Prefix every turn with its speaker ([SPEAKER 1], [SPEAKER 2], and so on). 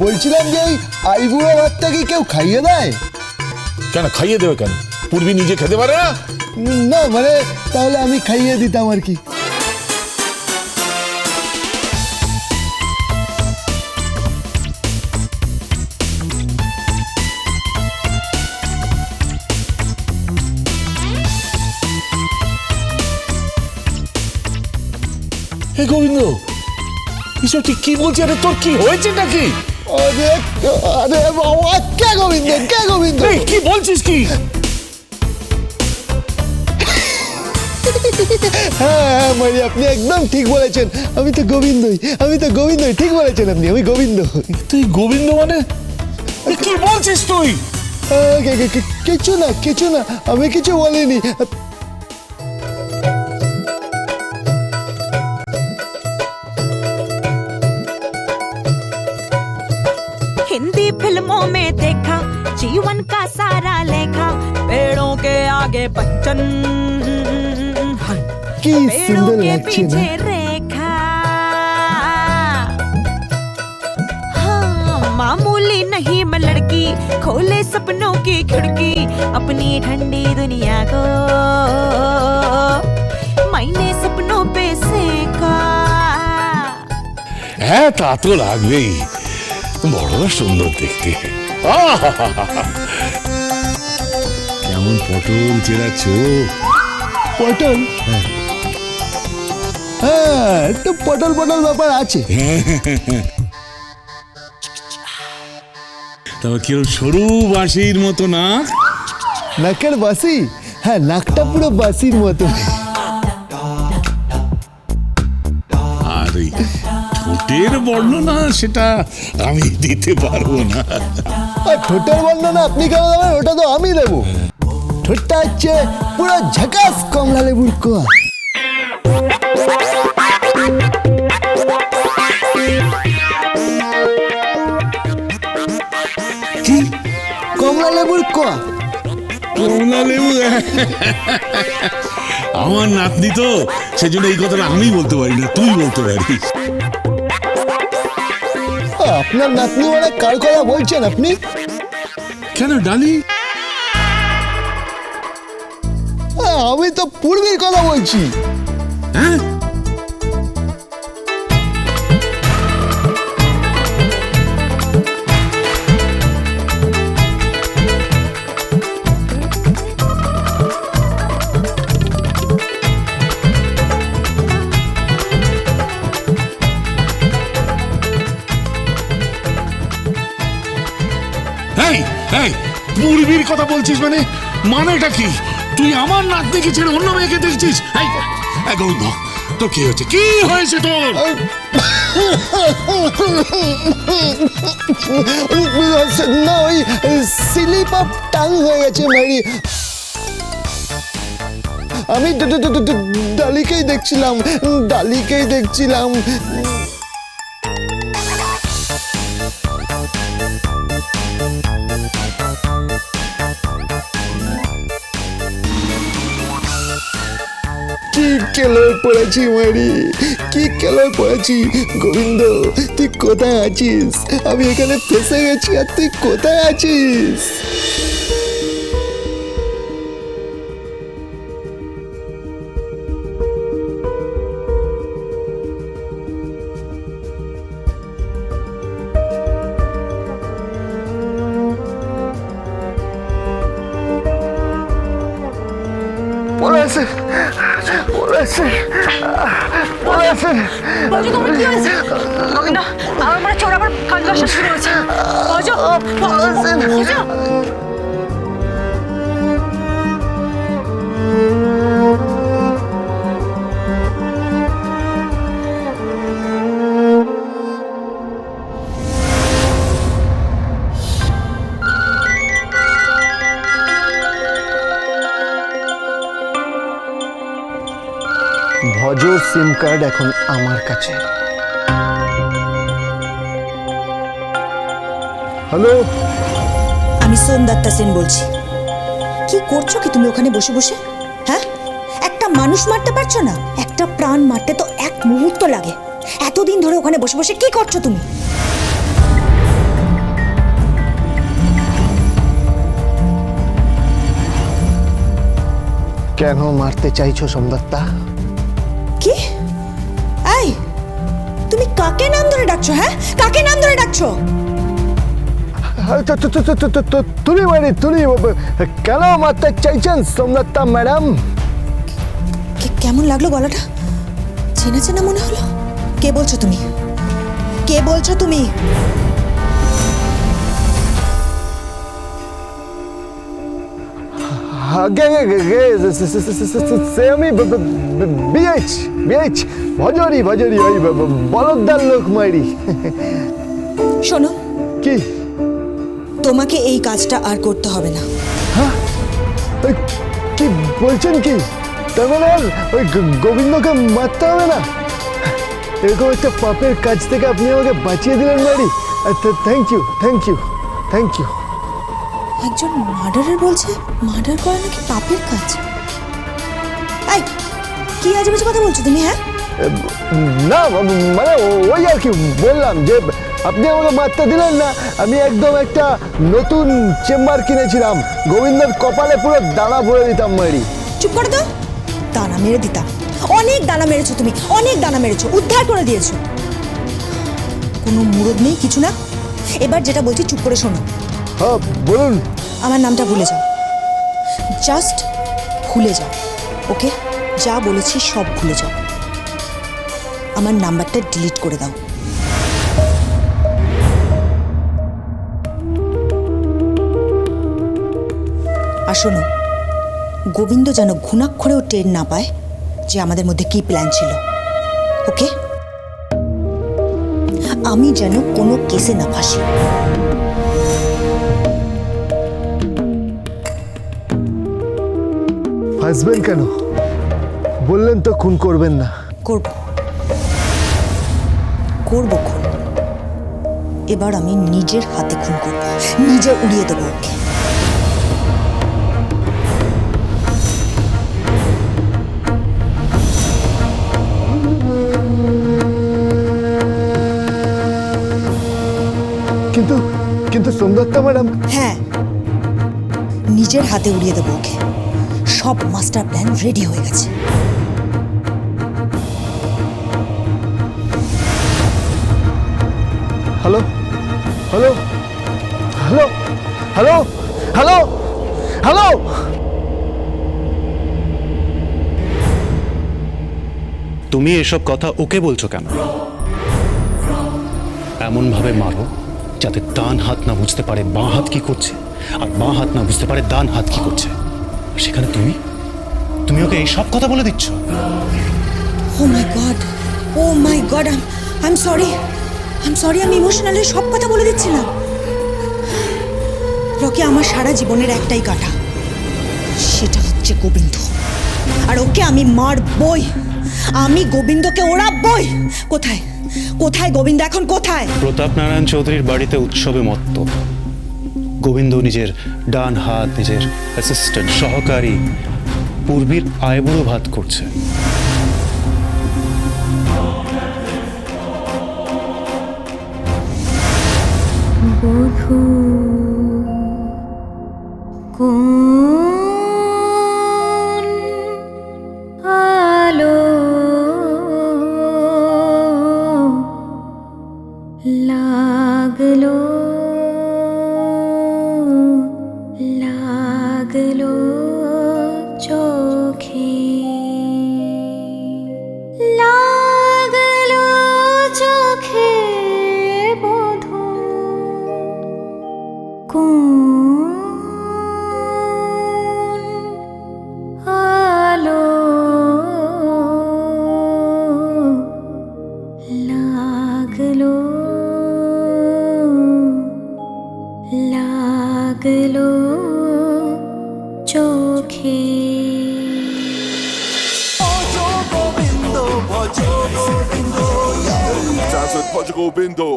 [SPEAKER 1] বলছিলাম যে এই আইবুড়ো ভাতটা কি কেউ খাইয়ে দেয়?
[SPEAKER 2] কেন খাইয়ে দেবে কেন? পূর্বী নিজে খেতে পারে না?
[SPEAKER 1] না মানে তাহলে আমি খাইয়ে দিতাম আর কি।
[SPEAKER 2] হে গোবিন্দ, এসব ঠিক কি বলছি? আরে তোর কি হয়েছে নাকি?
[SPEAKER 1] আরে আরে বাবা, কে গোবিন্দ, কে গোবিন্দ?
[SPEAKER 2] এই কি বলছিস কি?
[SPEAKER 1] হ্যাঁ মানে আপনি একদম ঠিক বলেছেন, আমি তো গোবিন্দই, ঠিক বলেছেন আপনি, আমি গোবিন্দ।
[SPEAKER 2] তুই গোবিন্দ মানে? কি বলছিস তুই?
[SPEAKER 1] কিছু না, আমি কিছু বলিনি।
[SPEAKER 3] हिंदी फिल्मों में देखा जीवन का सारा लेखा पेड़ों के आगे बच्चन
[SPEAKER 1] কি
[SPEAKER 3] पेड़ों
[SPEAKER 1] সুন্দর
[SPEAKER 3] के
[SPEAKER 1] লাগছে না?
[SPEAKER 3] पीछे रेखा हाँ मामूली नहीं मैं लड़की खोले सपनों की खिड़की अपनी ठंडी दुनिया को मैंने सपनों पे सेका
[SPEAKER 2] হ্যাঁ তা তো লাগবেই, বড় সুন্দর দেখতে। কেমন পটল চেরা চোখ।
[SPEAKER 1] পটল? হ্যাঁ একটু পটল পটল ব্যাপার আছে।
[SPEAKER 2] তবে কেউ সরু বাঁশির মতো না?
[SPEAKER 1] নাকের বাসি? হ্যাঁ নাকটা পুরো বাসির মতো।
[SPEAKER 2] আর ওই ঠোঁটের বর্ণনা সেটা আমি দিতে পারবো না।
[SPEAKER 1] আর ঠোঁটের বর্ণনা আপনি কেন দেবেন? ওটা তো আমি দেবো। ঠোঁটটা হচ্ছে পুরো ঝাকাস কমলা লেবুর কোয়া।
[SPEAKER 2] কি?
[SPEAKER 1] কমলা লেবুর কোয়া?
[SPEAKER 2] কমলা লেবু? আমার নাতনি তো, সেজন্য এই কথাটা আমি বলতে পারি না, তুই বলতে পারিস।
[SPEAKER 1] আপনার নাতনি মানে কার কথা বলছেন আপনি?
[SPEAKER 2] কেন ডালি?
[SPEAKER 1] আমি তো পূর্বীর কথা বলছি।
[SPEAKER 2] হ্যাঁ পূর্বীর কথা বলছিস মানে? মানেটা কি? তুই আমার নাতনিকে ছেড়ে অন্য মেয়েকে দেখছিস? গোবিন্দ, তোর কি হয়েছে? কি হয়েছে তোর?
[SPEAKER 1] না ওই স্লিপ অফ টাং হয়ে গেছে মারি। আমি ডালিকেই দেখছিলাম। কি কেলোয় পড়েছি মারি, কি কেলোয় পড়েছি। গোবিন্দ তুই কোথায় আছিস? আমি এখানে ফেসে গেছি আর তুই কোথায় আছিস?
[SPEAKER 3] বজু তোমার কি হয়েছে? গোবিন্দ আমার মনে চোর আবার কান্না আসা শুরু হয়েছে। বজু বজু
[SPEAKER 1] ভজর সিম কার্ড এখন আমার কাছে। হ্যালো,
[SPEAKER 4] আমি সোমদত্তা সেন বলছি। কি করছো কি তুমি ওখানে বসে বসে? হ্যাঁ, একটা মানুষ মারতে পারছো না? একটা প্রাণ মারতে তো এক মুহূর্ত লাগে। এতদিন ধরে ওখানে বসে বসে কি করছো তুমি?
[SPEAKER 1] কেন মারতে চাইছো সোমদত্তা?
[SPEAKER 4] কি এই তুমি কাকে নাম ধরে ডাকছো? হ্যাঁ, কাকে নাম ধরে ডাকছো?
[SPEAKER 1] তুমি মানে তুমি কেন মারতে চাইছেন সোমদত্তা ম্যাডাম?
[SPEAKER 4] কেমন লাগলো গলাটা? চেনা চেনা মনে হলো। কে বলছো তুমি? কে বলছো তুমি?
[SPEAKER 1] আমি বিএইচ ভজরি ওই বলদার লোক মারি।
[SPEAKER 4] শোনো,
[SPEAKER 1] কি?
[SPEAKER 4] তোমাকে এই কাজটা আর করতে হবে না।
[SPEAKER 1] কি বলছেন কি? তার মানে আর ওই গোবিন্দকে মারতে হবে না? এরকম একটা পাপের কাজ থেকে আপনি আমাকে বাঁচিয়ে দিলেন মারি। Thank you thank you thank you.
[SPEAKER 4] একজন মার্ডারের বলছে মার্ডার করা নাকি পাপের কাজ। এই কি আজেবাজে কথা বলছো তুমি? হ্যাঁ
[SPEAKER 1] না মানে ওই আর কি বললাম যে আপনি আমাকে মারতে দিলেন না। আমি একদম একটা নতুন চেম্বার কিনেছিলাম, গোবিন্দের কপালে পুরো দানা ভরে দিতাম মারি।
[SPEAKER 4] চুপ করে দাও। দানা মেরে দিতাম? অনেক দানা মেরেছো তুমি, অনেক দানা মেরেছো, উদ্ধার করে দিয়েছো। কোনো মুরদ নেই, কিছু না। এবার যেটা বলছি চুপ করে শোনো।
[SPEAKER 1] হ্যাঁ বলুন।
[SPEAKER 4] আমার নামটা ভুলে যাও, জাস্ট ভুলে যাও। ওকে, যা বলেছি সব ভুলে যাও। আমার নাম্বারটা ডিলিট করে দাও। আর শোনো, গোবিন্দ যেন ঘুণাক্ষরেও টের না পায় যে আমাদের মধ্যে কি প্ল্যান ছিল। ওকে, আমি যেন কোনো কেসে না ফাঁসি।
[SPEAKER 1] ফাঁসবেন কেন? বললেন তো খুন করবেন না।
[SPEAKER 4] করব করব খুন। এবার আমি নিজের হাতে খুন করব, নিজে উড়িয়ে দেবো ওকে।
[SPEAKER 1] কিন্তু কিন্তু সোমদত্তা ম্যাডাম।
[SPEAKER 4] হ্যাঁ, নিজের হাতে উড়িয়ে দেবো ওকে। সব মাস্টার প্ল্যান রেডি হয়ে গেছে।
[SPEAKER 1] Hello hello hello hello hello hello.
[SPEAKER 5] তুমি এসব কথা ওকে বলছো কেন? এমন ভাবে মারো যাতে ডান হাত না বুঝতে পারে বাঁ হাত কি করছে, আর বাঁ হাত না বুঝতে পারে ডান হাত কি করছে। সেখানে তুমি ওকে এই সব কথা বলে দিচ্ছ।
[SPEAKER 4] Oh my God, oh my God, I am sorry, আমি ইমোশনালি সব কথা বলে দিচ্ছিলাম। রকি, আমার সারা জীবনের একটাই কাটা, সেটা হচ্ছে গোবিন্দ। আর ওকে আমি মারবই, আমি গোবিন্দকে ওড়াবই। কোথায় কোথায় গোবিন্দ এখন কোথায়?
[SPEAKER 5] প্রতাপ নারায়ণ চৌধুরীর বাড়িতে উৎসবে মত্ত। গোবিন্দ নিজের ডান হাত, নিজের অ্যাসিস্ট্যান্ট সহকারী পূর্বীর আয়বুড়ো ভাত করছে।
[SPEAKER 3] বধূ কোন আলো লাগলো চোখে, লাগলো চোখে বধূ কোন আলো লাগলো চোখে।
[SPEAKER 6] Dance with Portugal Bindo.